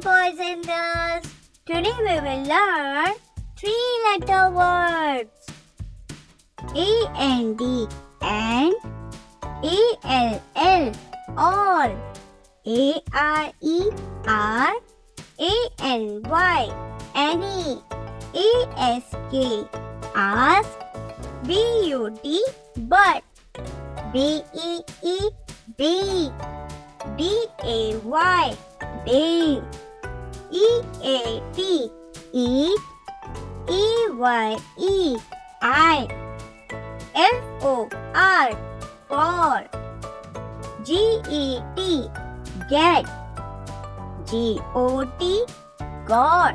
boys and girls. Today we will learn three-letter words. A-N-D and A-L-L all. A-R-E-R A-N-Y any. A-S-K ask. B-U-T but. B-E-E D-A-Y day. E-A-T eat. E-Y-E I. F-O-R for. G-E-T get. G-O-T got.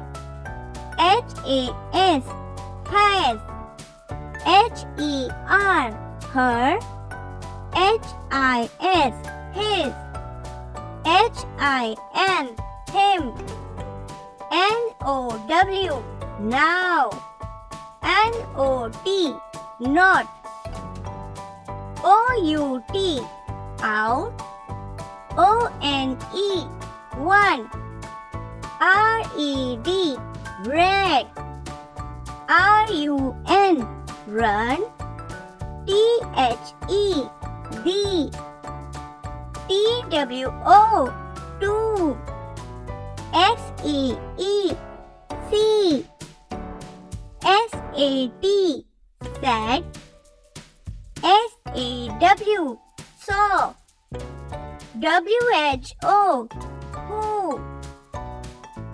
H-A-S has. H-E-R her. H-I-S his. H-I-M him. N-O-W now. N-O-T not. O-U-T out. O-N-E one. R-E-D red. R-U-N run. T-H-E D. T-W-O two. S-E-E see. S-A-T sad. S-A-W saw. W-H-O who.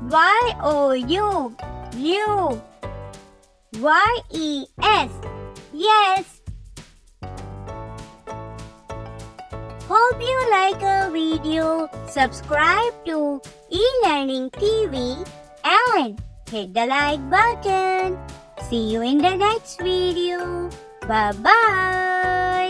Y-O-U you. Y-E-S yes. Hope you like our video. Subscribe to eLearning TV and hit the like button. See you in the next video. Bye-bye.